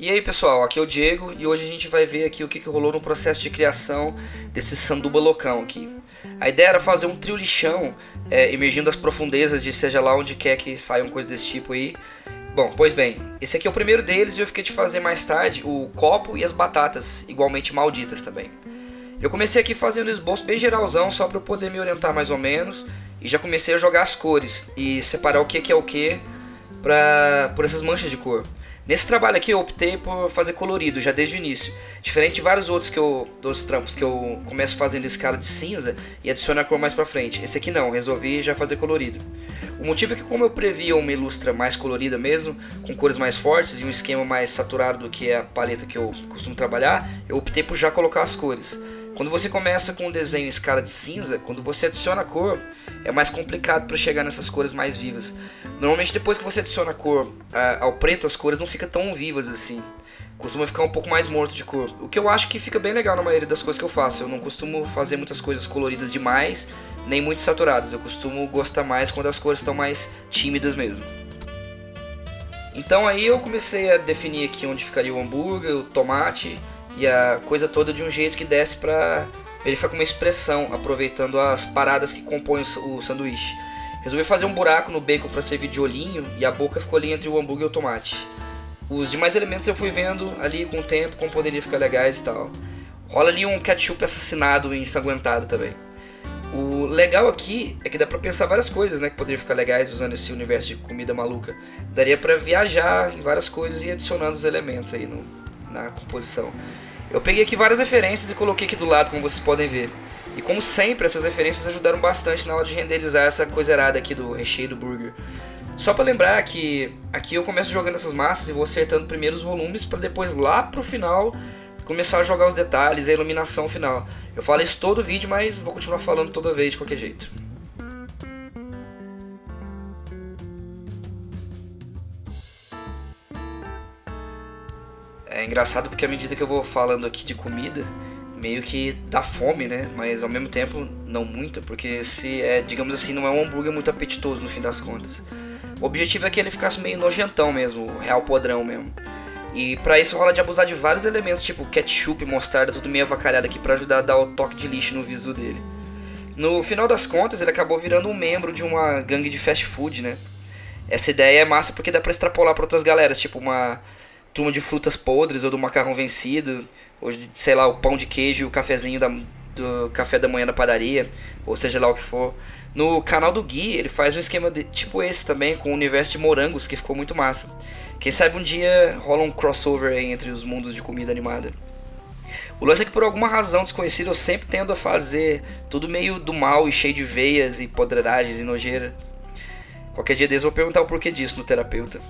E aí pessoal, aqui é o Diego e hoje a gente vai ver aqui o que rolou no processo de criação desse sanduba loucão aqui. A ideia era fazer um trio lixão, emergindo das profundezas de seja lá onde quer que saiam coisas desse tipo aí. Bom, pois bem, esse aqui é o primeiro deles e eu fiquei de fazer mais tarde o copo e as batatas, igualmente malditas também. Eu comecei aqui fazendo um esboço bem geralzão, só para eu poder me orientar mais ou menos, e já comecei a jogar as cores e separar o que é o que por essas manchas de cor. Nesse trabalho aqui eu optei por fazer colorido já desde o início, diferente de vários outros trampos que eu começo fazendo escala de cinza e adiciono a cor mais pra frente. Esse aqui não, resolvi já fazer colorido. O motivo é que como eu previa uma ilustra mais colorida mesmo, com cores mais fortes e um esquema mais saturado do que a paleta que eu costumo trabalhar, eu optei por já colocar as cores. Quando você começa com um desenho em escala de cinza, quando você adiciona a cor, é mais complicado para chegar nessas cores mais vivas. Normalmente depois que você adiciona a cor ao preto, as cores não ficam tão vivas assim. Costuma ficar um pouco mais morto de cor. O que eu acho que fica bem legal na maioria das coisas que eu faço. Eu não costumo fazer muitas coisas coloridas demais, nem muito saturadas. Eu costumo gostar mais quando as cores estão mais tímidas mesmo. Então aí eu comecei a definir aqui onde ficaria o hambúrguer, o tomate e a coisa toda de um jeito que desse pra ele ficar com uma expressão, aproveitando as paradas que compõem o sanduíche. Resolvi fazer um buraco no bacon para servir de olhinho e a boca ficou ali entre o hambúrguer e o tomate. Os demais elementos eu fui vendo ali com o tempo como poderia ficar legais e tal. Rola ali um ketchup assassinado e ensanguentado também. O legal aqui é que dá pra pensar várias coisas, né, que poderiam ficar legais usando esse universo de comida maluca. Daria pra viajar em várias coisas e adicionando os elementos aí na composição. Eu peguei aqui várias referências e coloquei aqui do lado, como vocês podem ver. E como sempre, essas referências ajudaram bastante na hora de renderizar essa coiserada aqui do recheio do burger. Só pra lembrar que aqui eu começo jogando essas massas e vou acertando primeiro os volumes para depois lá pro final começar a jogar os detalhes e a iluminação final. Eu falo isso todo vídeo, mas vou continuar falando toda vez de qualquer jeito. É engraçado porque à medida que eu vou falando aqui de comida, meio que dá fome, né? Mas ao mesmo tempo não muito, porque digamos assim, não é um hambúrguer muito apetitoso no fim das contas. O objetivo é que ele ficasse meio nojentão mesmo, o real podrão mesmo. E pra isso rola de abusar de vários elementos, tipo ketchup, mostarda, tudo meio avacalhado aqui pra ajudar a dar o toque de lixo no visu dele. No final das contas, ele acabou virando um membro de uma gangue de fast food, né? Essa ideia é massa porque dá pra extrapolar pra outras galeras, tipo uma turma de frutas podres ou do macarrão vencido, ou de, sei lá, o pão de queijo e o cafezinho do café da manhã da padaria, ou seja lá o que for. No canal do Gui, ele faz um esquema tipo esse também, com o universo de morangos, que ficou muito massa. Quem sabe um dia rola um crossover aí entre os mundos de comida animada. O lance é que por alguma razão desconhecida eu sempre tendo a fazer tudo meio do mal e cheio de veias e podredagens e nojeiras. Qualquer dia desses eu vou perguntar o porquê disso no terapeuta.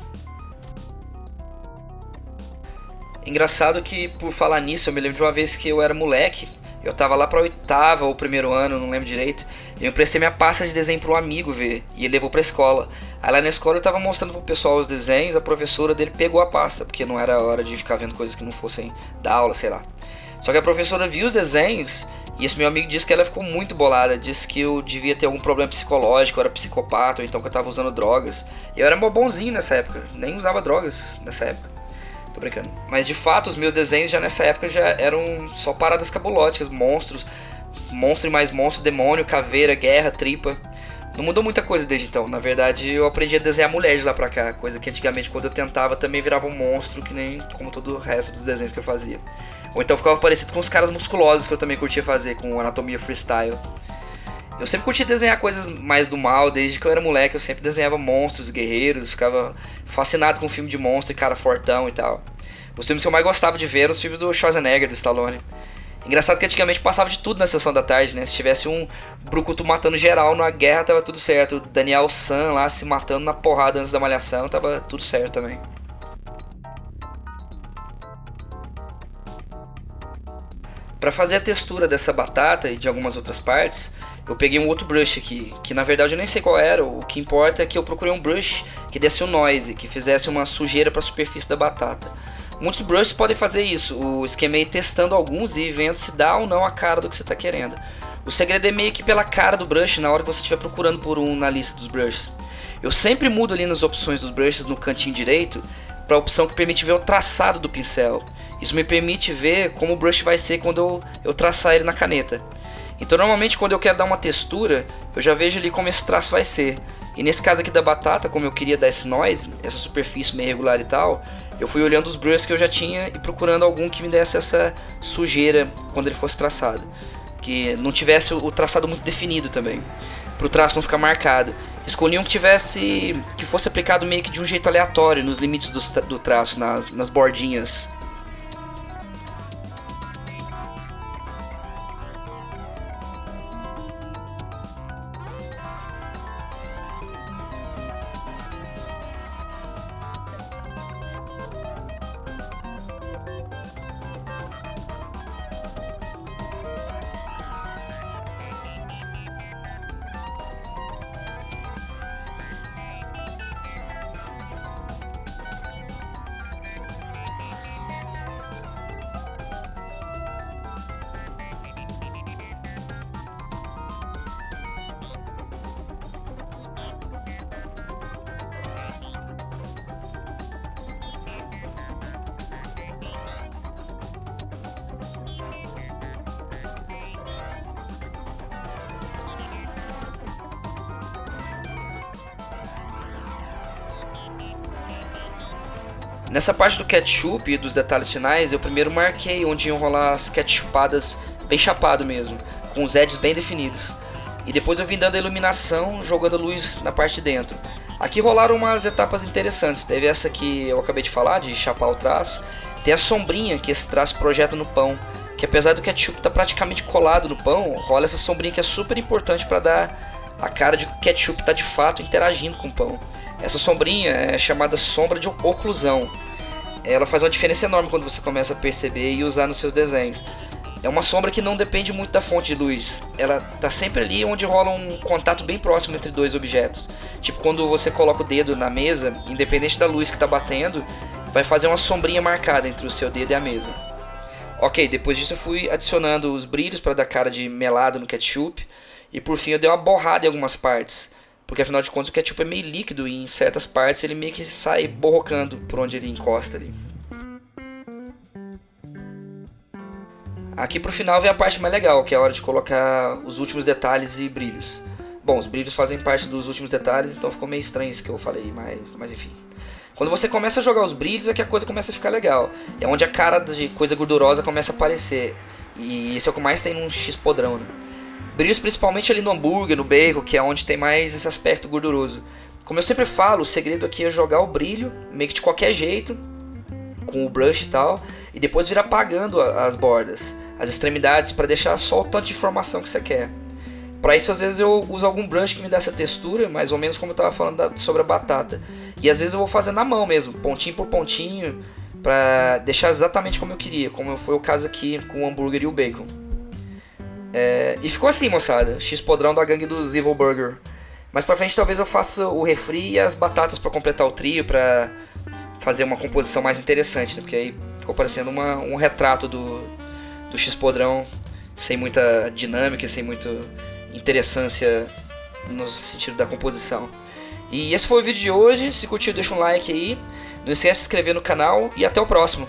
Engraçado que, por falar nisso, eu me lembro de uma vez que eu era moleque. Eu tava lá pra oitava ou primeiro ano, não lembro direito. E eu emprestei minha pasta de desenho pra um amigo ver. E ele levou pra escola. Aí lá na escola eu tava mostrando pro pessoal os desenhos. A professora dele pegou a pasta, porque não era hora de ficar vendo coisas que não fossem da aula, sei lá. Só que a professora viu os desenhos. E esse meu amigo disse que ela ficou muito bolada. Disse que eu devia ter algum problema psicológico, eu era psicopata, ou então que eu tava usando drogas. E eu era bonzinho nessa época. Nem usava drogas nessa época. Tô brincando. Mas de fato, os meus desenhos já nessa época já eram só paradas cabulóticas, monstros, monstro e mais monstro, demônio, caveira, guerra, tripa. Não mudou muita coisa desde então. Na verdade, eu aprendi a desenhar mulher de lá pra cá, coisa que antigamente quando eu tentava também virava um monstro, que nem como todo o resto dos desenhos que eu fazia. Ou então ficava parecido com os caras musculosos que eu também curtia fazer, com anatomia freestyle. Eu sempre curti desenhar coisas mais do mal, desde que eu era moleque eu sempre desenhava monstros, guerreiros, ficava fascinado com filme de monstro e cara fortão e tal. Os filmes que eu mais gostava de ver eram os filmes do Schwarzenegger, do Stallone. Engraçado que antigamente passava de tudo na sessão da tarde, né? Se tivesse um brucutu matando geral na guerra, tava tudo certo. O Daniel San lá se matando na porrada antes da malhação, tava tudo certo também. Para fazer a textura dessa batata e de algumas outras partes, eu peguei um outro brush aqui, que na verdade eu nem sei qual era, o que importa é que eu procurei um brush que desse um noise, que fizesse uma sujeira para a superfície da batata. Muitos brushes podem fazer isso, o esquema é ir testando alguns e vendo se dá ou não a cara do que você está querendo. O segredo é meio que pela cara do brush na hora que você estiver procurando por um na lista dos brushes. Eu sempre mudo ali nas opções dos brushes no cantinho direito para a opção que permite ver o traçado do pincel. Isso me permite ver como o brush vai ser quando eu traçar ele na caneta. Então normalmente quando eu quero dar uma textura, eu já vejo ali como esse traço vai ser. E nesse caso aqui da batata, como eu queria dar esse noise, essa superfície meio irregular e tal, eu fui olhando os brushes que eu já tinha e procurando algum que me desse essa sujeira quando ele fosse traçado. Que não tivesse o traçado muito definido também, para o traço não ficar marcado. Escolhi um que fosse aplicado meio que de um jeito aleatório, nos limites do traço, nas bordinhas. Nessa parte do ketchup e dos detalhes finais, eu primeiro marquei onde iam rolar as ketchupadas bem chapado mesmo, com os edges bem definidos. E depois eu vim dando a iluminação, jogando a luz na parte de dentro. Aqui rolaram umas etapas interessantes. Teve essa que eu acabei de falar, de chapar o traço. Tem a sombrinha que esse traço projeta no pão, que apesar do ketchup estar praticamente colado no pão, rola essa sombrinha que é super importante para dar a cara de que o ketchup está de fato interagindo com o pão. Essa sombrinha é chamada sombra de oclusão. Ela faz uma diferença enorme quando você começa a perceber e usar nos seus desenhos. É uma sombra que não depende muito da fonte de luz. Ela está sempre ali onde rola um contato bem próximo entre dois objetos. Tipo quando você coloca o dedo na mesa, independente da luz que está batendo, vai fazer uma sombrinha marcada entre o seu dedo e a mesa. Ok, depois disso eu fui adicionando os brilhos para dar cara de melado no ketchup. E por fim eu dei uma borrada em algumas partes. Porque afinal de contas o ketchup é meio líquido e em certas partes ele meio que sai borrocando por onde ele encosta ali. Aqui pro final vem a parte mais legal, que é a hora de colocar os últimos detalhes e brilhos. Bom, os brilhos fazem parte dos últimos detalhes, então ficou meio estranho isso que eu falei, mas enfim. Quando você começa a jogar os brilhos é que a coisa começa a ficar legal. É onde a cara de coisa gordurosa começa a aparecer. E esse é o que mais tem num X-podrão, né? Brilhos principalmente ali no hambúrguer, no bacon, que é onde tem mais esse aspecto gorduroso. Como eu sempre falo, o segredo aqui é jogar o brilho, meio que de qualquer jeito, com o brush e tal, e depois vir apagando as bordas, as extremidades, para deixar só o tanto de informação que você quer. Para isso, às vezes eu uso algum brush que me dá essa textura, mais ou menos como eu estava falando sobre a batata. E às vezes eu vou fazer na mão mesmo, pontinho por pontinho, para deixar exatamente como eu queria, como foi o caso aqui com o hambúrguer e o bacon. E ficou assim, moçada, X-podrão da gangue dos Evil Burger. Mais pra frente talvez eu faça o refri e as batatas pra completar o trio, pra fazer uma composição mais interessante, né? Porque aí ficou parecendo um retrato do X-podrão, sem muita dinâmica, sem muita interessância no sentido da composição. E esse foi o vídeo de hoje. Se curtiu, deixa um like aí. Não esquece de se inscrever no canal e até o próximo.